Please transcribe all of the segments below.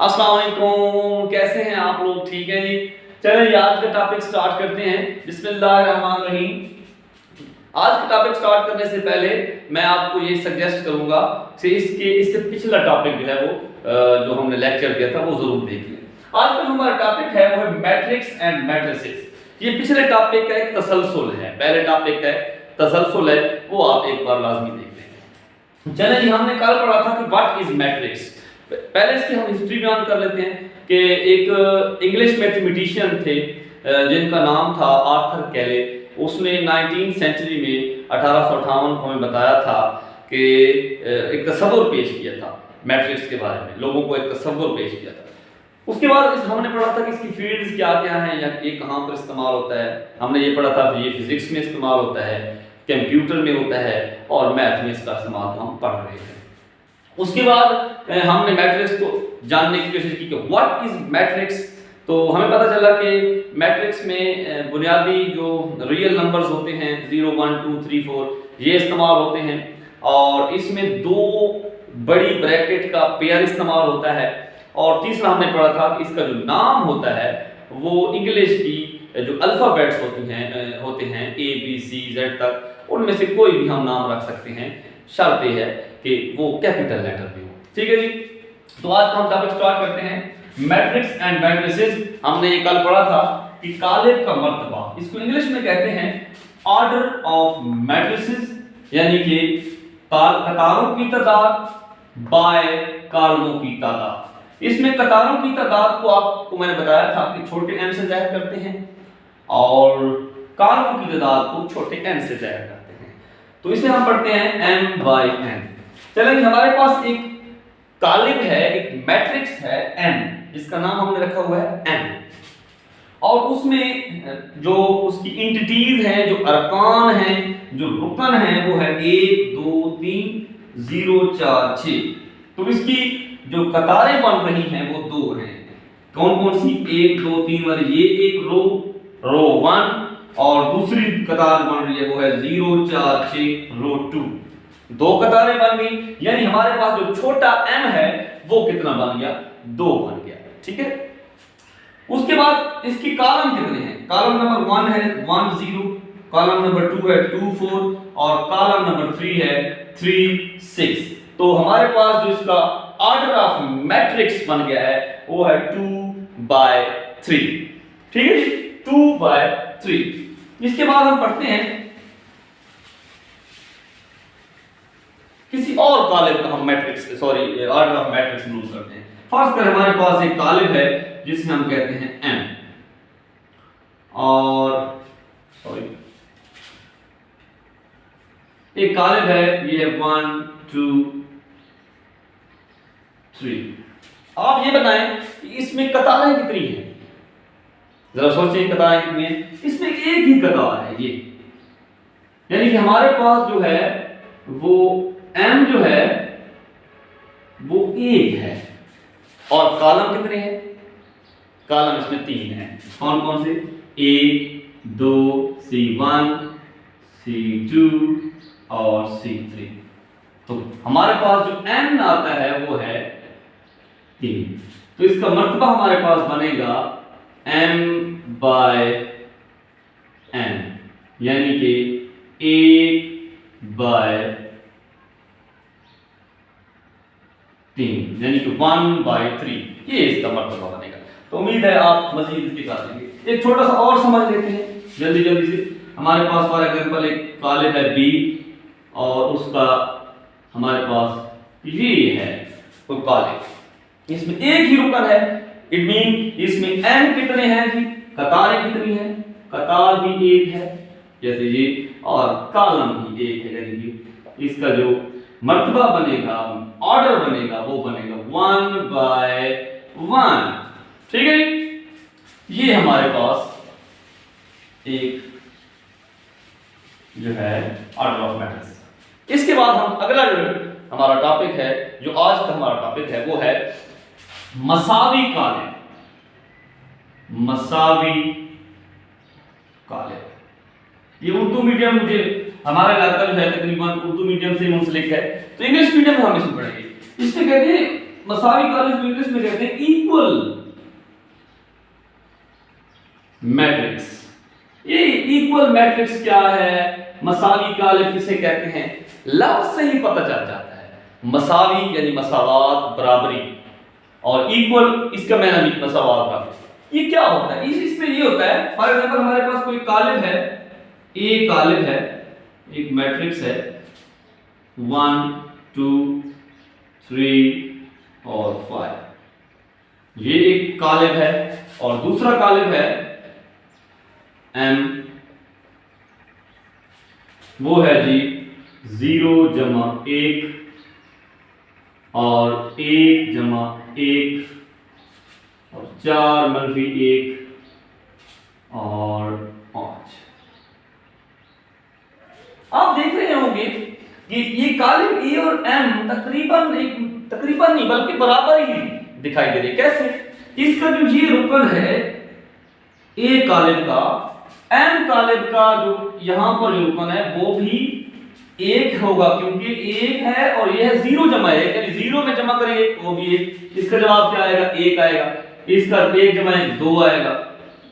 अस्सलाम वालेकुम, कैसे हैं आप लोग? ठीक है जी। चलिए आज का टॉपिक स्टार्ट करते हैं। बिस्मिल्लाहिर्रहमानिर्रहीम। आज का टॉपिक स्टार्ट करने से पहले मैं आपको ये सजेस्ट करूंगा कि इससे पिछला टॉपिक जो है वो जो हमने लेक्चर किया था वो जरूर देख लें। आज का जो हमारा टॉपिक है वो है मैट्रिक्स एंड मैट्रिसेस। ये पिछले टॉपिक का एक तसलसल है, पहले टॉपिक का तसलसल है, वो आप एक बार लाजमी देख लें। चलिए जी, हमने कल पढ़ा था कि व्हाट इज मैट्रिक्स। पहले इसकी हम हिस्ट्री बयान कर लेते हैं कि एक इंग्लिश मैथमेटिशियन थे जिनका नाम था आर्थर कैले। उसने 19th सेंचुरी में 1858 को हमें बताया था कि एक तस्वुर पेश किया था मैट्रिक्स के बारे में, लोगों को एक तस्वुर पेश किया था। उसके बाद हमने पढ़ा था कि इसकी फील्ड्स क्या क्या हैं या ये कहाँ पर इस्तेमाल होता है। हमने ये पढ़ा था कि ये फिजिक्स में इस्तेमाल होता है, कंप्यूटर में होता है और मैथ में इसका इस्तेमाल हम पढ़ रहे हैं। उसके बाद हमने मैट्रिक्स को जानने की कोशिश की कि व्हाट इज मैट्रिक्स। तो हमें पता चला कि मैट्रिक्स में बुनियादी जो रियल नंबर्स होते हैं 0 1 2 3 4 ये इस्तेमाल होते हैं और इसमें दो बड़ी ब्रैकेट का पेयर इस्तेमाल होता है। और तीसरा हमने पढ़ा था कि इसका जो नाम होता है वो इंग्लिश की जो अल्फ़ाबेट्स होते हैं ABCZ तक, उनमें से कोई भी हम नाम रख सकते हैं, शर्त यह है कि वो कैपिटल लेटर में हो। ठीक है जी। तो आज हम टॉपिक स्टार्ट करते हैं मैट्रिक्स एंड मैट्रिसेस। हमने ये कल पढ़ा था कि कालेब का मर्तबा, इसको इंग्लिश में कहते हैं ऑर्डर ऑफ मैट्रिसेस, यानी कि कतारों की तादाद बाय कॉलमों की तादाद। इसमें कतारों की तादाद को आपको मैंने बताया था कि छोटे m से जाहिर करते हैं और कॉलमों की तादाद को छोटे n से जाहिर करते हैं। तो इसे हम पढ़ते हैं m/n। चलिए, हमारे पास एक कालिब है, एक मैट्रिक्स है n, जिसका नाम हमने रखा हुआ है n, और उसमें जो उसकी इंटिटीज हैं, जो अरकान हैं, जो रुकन हैं, वो है 1 2 3 0 4 6। तो इसकी जो कतारें बन रही हैं वो दो हैं। कौन कौन सी? 1 2 3 वाली, ये एक रो 1, और दूसरी कतार बन रही है वो है 0 4 6 रो 2। दो कतारें बन गई, यानी हमारे पास जो छोटा m है वो कितना बन गया? 2 बन गया। ठीक है। उसके बाद इसकी कॉलम कितने हैं? कॉलम नंबर 1 है 1 0, कॉलम नंबर 2 है 2 4 और कॉलम नंबर 3 है 3 6। तो हमारे पास जो इसका ऑर्डर ऑफ मैट्रिक्स बन गया है वो है 2/3। ठीक है जी, 2/3। इसके बाद हम पढ़ते हैं किसी और कालिब का हम matrix order of matrix use करते हैं। फर्स्ट कर हमारे पास एक कालिब है जिसे हम कहते हैं m, और एक कालिब है, ये है 1 2 3। आप ये बताएं कि इसमें कतारें कितनी हैं? जरा सोचिए, कतारें कितनी हैं? इसमें एक ही कतार है ये, यानी कि हमारे पास जो है वो m जो है वो 1 है। और कॉलम कितने हैं? कॉलम इसमें 3 हैं। कौन कौन से? A 2 C1 C2 और C3। तो हमारे पास जो n आता है वो है 3। तो इसका मर्तबा हमारे पास बनेगा m/n, यानी कि 1/3, यानी कि 1/3। ये इसका मर्तबा बनेगा। तो उम्मीद है आप मजीद इसके साथ लेंगे। एक छोटा सा और समझ लेते हैं जल्दी जल्दी से। हमारे पास फॉर एग्जांपल एक कालिब है B और उसका हमारे पास ये है कोई कालिब, इसमें एक ही रुकन है। इट मीन इसमें n कितने हैं जी? कतारें कितनी हैं? कतार भी एक है जैसे ये, और कॉलम भी एक है, यानी कि इसका जो मर्तबा बनेगा, ऑर्डर बनेगा, वो बनेगा 1/1। ठीक है। ये हमारे पास एक जो है ऑर्डर ऑफ मैट्रिक्स। इसके बाद हम अगला जो हमारा टॉपिक है, जो आज का हमारा टॉपिक है, वो है मसावी कालिब। मसावी कालिब ये उर्दू मीडियम, मुझे हमारा इलाका जो है तकरीबन उर्दू मीडियम से मुंसलिक है, तो इंग्लिश मीडियम में हम इसमें पढ़ेंगे। इसमें कहते हैं मसावी कालिक को इंग्लिश में कहते हैं इक्वल मैट्रिक्स। ये इक्वल मैट्रिक्स क्या है, मसावी कालिक किसे कहते हैं, लफ्ज से ही पता चल जाता है। मसावी यानी मसावात, बराबरी, और इक्वल इसका मैंने भी मसावात बराबरी। ये क्या होता है, इसमें ये होता है, फॉर एग्जांपल हमारे पास कोई कालिक है, ए कालिक है, एक मैट्रिक्स है 1 2 3 और 5, ये एक कालिक है। और दूसरा कालिक है m, वो है जी 0 जमा 1 और 1 जमा 1 और 4 मनफी 1 और 5। आप देख रहे होंगे कि ये कालिक ए और m तकरीबन नहीं बल्कि बराबर ही दिखाई दे रहे। कैसे, इसका जो ये रुकन है ए कालिक का, m कालिक का जो यहां पर जो रुकन है वो भी 1 होगा, क्योंकि 1 है और यह 0 जमा 1, यानी 0 में जमा करेंगे वो भी 1। इसका जवाब क्या आएगा, 1 आएगा। इसका 1 जमा 1 2 आएगा,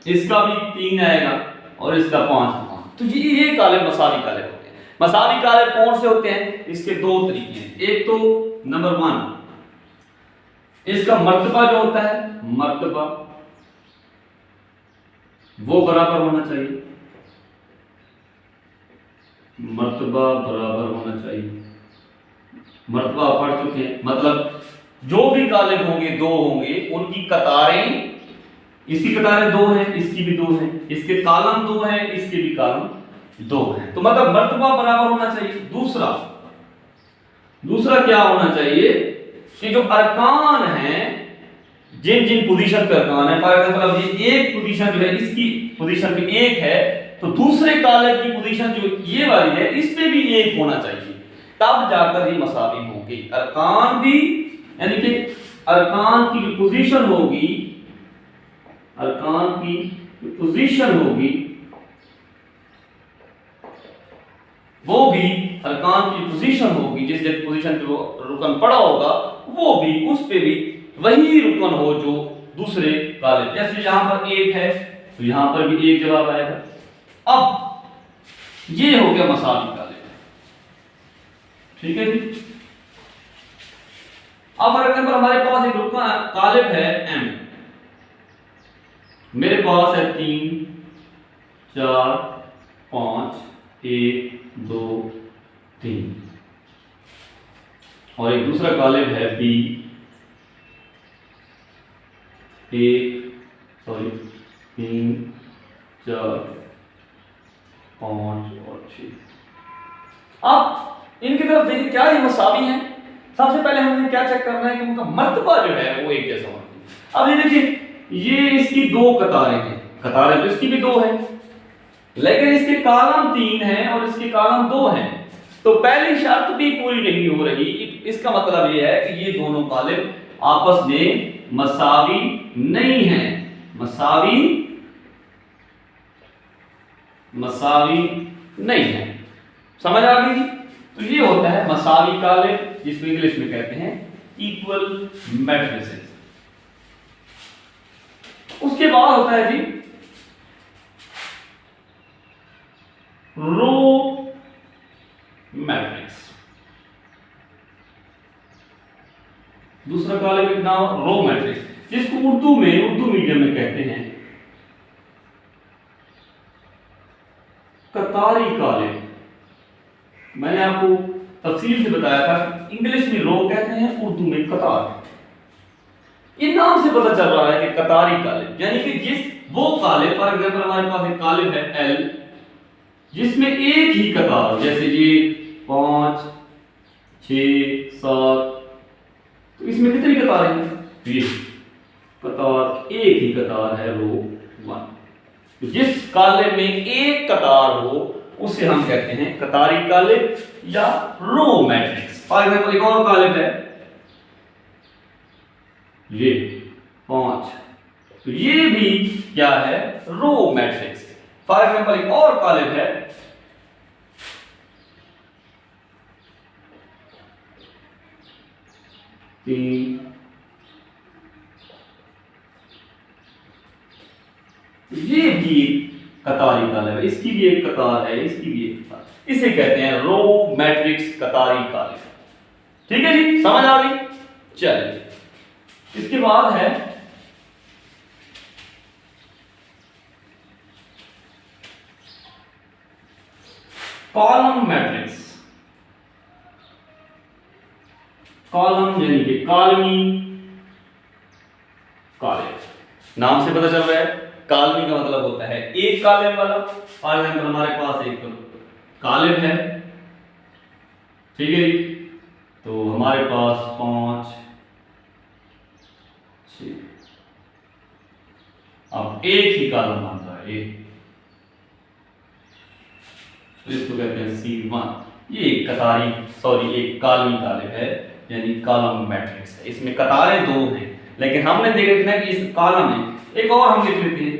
इसका भी 3 आएगा और इसका 5। तो ये कालिक मसावी कालिक होते हैं। मसावी कालिक कौन से होते हैं, इसके दो तरीके हैं। एक तो नंबर 1, इसका मर्तबा जो होता है, मर्तबा वो बराबर होना चाहिए, मर्तबा बराबर होना चाहिए। मर्तबा पढ़ चुके हैं, मतलब जो भी कालिक होंगे, दो होंगे, उनकी कतारें, इसकी कतारें 2 हैं, इसकी भी 2 हैं, इसके कॉलम 2 हैं, इसके भी कॉलम 2 हैं, तो मतलब मर्तबा बराबर होना चाहिए। दूसरा क्या होना चाहिए कि जो अरकान हैं, जिन जिन पोजीशन पे अरकान है, फॉर एग्जांपल ये एक पोजीशन जो है, इसकी पोजीशन पे 1 है, तो दूसरे कालिक की पोजीशन जो ये वाली है, इसमें भी 1 होना चाहिए, तब जाकर ये मसावी होंगे। अरकान भी, यानी कि अरकान की जो पोजीशन होगी, अरकान की जो पोजीशन होगी वो भी, अरकान की पोजीशन होगी, जिस जिस पोजीशन पे वो रुकन पड़ा होगा, वो भी उस पे भी वही रुकन हो जो दूसरे कालिक। जैसे यहां पर 1 है तो यहां पर भी 1 जवाब आएगा। अब ये हो गया मसावी कालिक, ठीक है जी। अब फॉर एग्जांपल हमारे पास एक रुकन कालिक है m, मेरे पास है 3 4 5 1 2 3, और एक दूसरा कालिक है b 3 4 5 और 6। अब इनकी तरफ देखिए, क्या ये मसावी हैं। सबसे पहले हमने क्या चेक करना है कि उनका मर्तबा जो है वो एक जैसा होना चाहिए। अब ये देखिए, ये इसकी 2 कतारें हैं, कतारें तो इसकी भी 2 हैं, लेकिन इसके कॉलम 3 हैं और इसके कॉलम 2 हैं, तो पहली शर्त भी पूरी नहीं हो रही। इसका मतलब ये है कि ये दोनों कालिक आपस में मसावी नहीं हैं, मसावी नहीं है। समझ आ गई? तो ये होता है मसावी कालिक, जिसको इंग्लिश में कहते हैं इक्वल मैट्रिसेस। उसके बाद होता है जी रो मैट्रिक्स। दूसरा कालिक का नाम रो मैट्रिक्स, जिसको उर्दू मीडियम में कहते हैं कतारी कालिक। मैंने आपको तफसील से बताया था, इंग्लिश में रो कहते हैं, उर्दू में कतार। इन नाम से पता चल रहा है कि कतारी कालिक, यानी कि जिस वो कालिक, फॉर एग्जांपल हमारे पास एक कालिक है एल, जिसमें एक ही कतार, जैसे ये 5 6 7, तो इसमें कितनी कतारें हैं, ये कतार, एक ही कतार है, रो 1। तो जिस कालिक में एक कतार हो उसे हम कहते हैं कतारी कालिक या रो मैट्रिक्स। फॉर एग्जांपल एक और कालिक है ये 5, तो ये भी क्या है, रो मैट्रिक्स। फॉर एग्जांपल एक और कालिक है 3 की कतारी कालिब है, इसकी भी एक कतार है, इसकी भी एक कतार, इसे कहते हैं रो मैट्रिक्स कतारी कालिब। ठीक है जी, समझ आ गई। चलिए इसके बाद है कॉलम मैट्रिक्स। कॉलम यानी कि कॉलमी कालिब, नाम से पता चल रहा है कालमी का मतलब होता है एक कालिब वाला। फॉर एग्जाम्पल हमारे पास एक कालिब है, ठीक है जी, तो हमारे पास 5 6, अब एक ही कालम बनता है एक, तो इसको कहते हैं C1। ये एक कतारी एक कालमी कालिब है, यानी कॉलम मैट्रिक्स है। इसमें कतारें 2 हैं, लेकिन हमने देखा कि इस कॉलम में एक और हम लिख लेते हैं,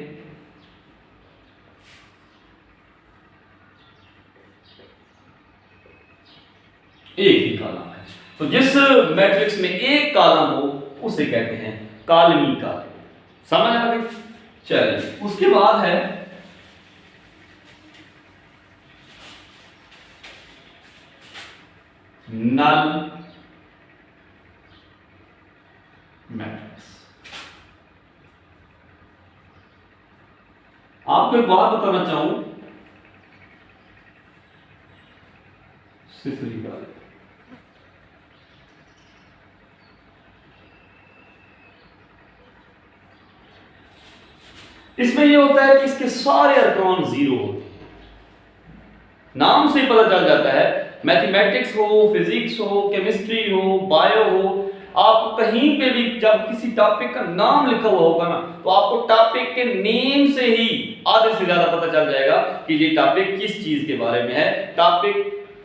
एक ही कॉलम है। तो जिस मैट्रिक्स में एक कॉलम हो उसे कहते हैं कॉलमी कालिब। समझ आ गई। चलिए उसके बाद है नल मैट्रिक्स। आपको एक बात बताना चाहूं, सिफरी कालिब, इसमें यह होता है कि इसके सारे अरकान 0 होते हैं। नाम से पता चल जाता है, मैथमेटिक्स हो, फिजिक्स हो, केमिस्ट्री हो, बायो हो, आप कहीं पे भी जब किसी टॉपिक का नाम लिखा हुआ होगा ना, तो आपको टॉपिक के नेम से ही आधे से ज्यादा पता चल जाएगा कि ये टॉपिक किस चीज के बारे में है। टॉपिक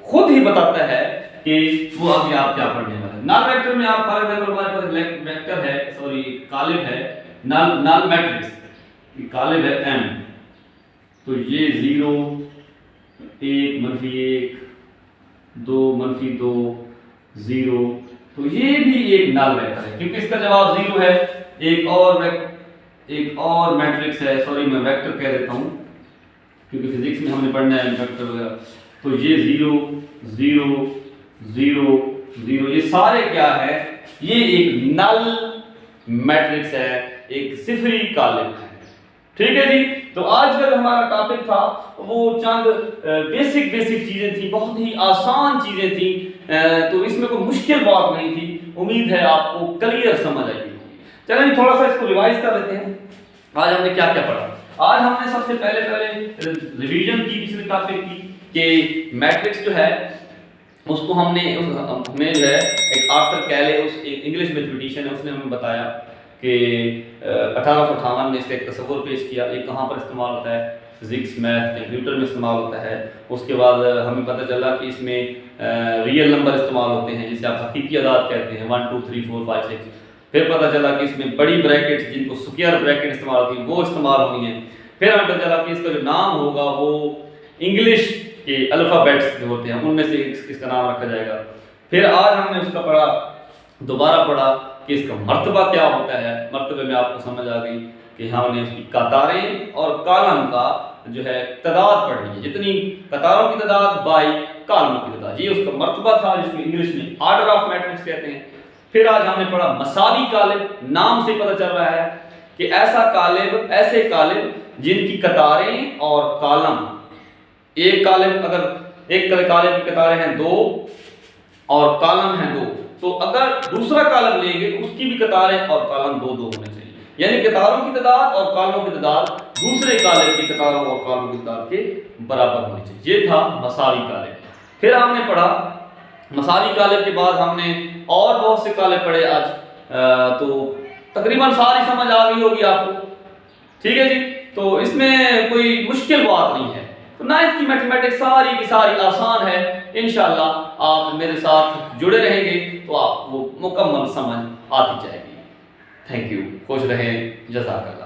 खुद ही बताता है कि वो अभी आप क्या पढ़ने वाले हैं। नल वेक्टर में आप फॉर एग्जांपल हमारे पास वेक्टर है, कालिब है, नल मैट्रिक्स कालिब है m, तो ये 0 1 -1 2 -2 0, तो ये भी एक नल वेक्टर है क्योंकि इसका जवाब 0 है। एक और मैट्रिक्स है, मैं वेक्टर कह देता हूं क्योंकि फिजिक्स में हमने पढ़ना है वेक्टर वगैरह। तो ये 0 0 0 0, ये सारे क्या है, ये एक नल मैट्रिक्स है, एक सिफरी कालिब है। ठीक है जी। तो आज का जो हमारा टॉपिक था वो चंद बेसिक चीजें थी, बहुत ही आसान चीजें थी, तो इसमें कोई मुश्किल बात नहीं थी। उम्मीद है आपको क्लियर समझ आई होगी। चलिए थोड़ा सा इसको रिवाइज कर लेते हैं। आज हमने क्या क्या पढ़ा। आज हमने सबसे पहले रिवीजन की पिछले टॉपिक की कि मैट्रिक्स जो है उसको हमने जो है एक आर्थर कैले, उस इंग्लिश मैथमेटिशियन है, उसने हमें बताया कि 1858 में इसका एक तस्वुर पेश किया। ये कहाँ पर इस्तेमाल होता है, फिजिक्स, मैथ, कंप्यूटर में इस्तेमाल होता है। उसके बाद हमें पता चला कि इसमें रियल नंबर इस्तेमाल होते हैं जिसे आप हकीकी अदाद कहते हैं, 1 2 3 4 5 6। फिर पता चला कि इसमें बड़ी ब्रैकेट जिनको स्क्वायर ब्रैकेट इस्तेमाल होती है वो इस्तेमाल होनी है। फिर हमें पता चला कि इसका जो नाम होगा वो इंग्लिश के अल्फ़ाबेट्स जो होते हैं उनमें से इसका नाम रखा जाएगा। फिर आज हमने उसका दोबारा पढ़ा कि इसका मर्तबा क्या होता है। मर्तबे में आपको समझ आ गई कि हमने उसकी कतारें और कॉलम का जो है तादाद पढ़नी है, जितनी कतारों की तादाद बाई कॉलमों की तादाद, ये उसका मर्तबा था जिसको इंग्लिश में ऑर्डर ऑफ मैट्रिक्स कहते हैं। फिर आज हमने पढ़ा मसावी कालिब। नाम से पता चल रहा है कि ऐसे कालिब जिनकी कतारें और कॉलम, एक कालिब अगर एक कालिब की कतारें हैं 2 और कॉलम है 2, तो अगर दूसरा कॉलम लेंगे तो उसकी भी कतारें और कॉलम 2 2 होने चाहिए, यानी कतारों की तादाद और कॉलमों की तादाद दूसरे कालिब की कतारों और कॉलमों की तादाद के बराबर होनी चाहिए। ये था मसावी कालिब। फिर हमने पढ़ा मसावी कालिब के बाद हमने और बहुत से कालिब पढ़े आज, तो तकरीबन सारी समझ आ गई होगी आपको। ठीक है जी। तो इसमें कोई मुश्किल बात नहीं है। तो 9th की मैथमेटिक्स सारी की सारी आसान है। इंशाल्लाह आप मेरे साथ जुड़े रहेंगे तो आपको मुकम्मल समझ आती जाएगी। Thank you. खुश रहें। जज़ाकल्लाह।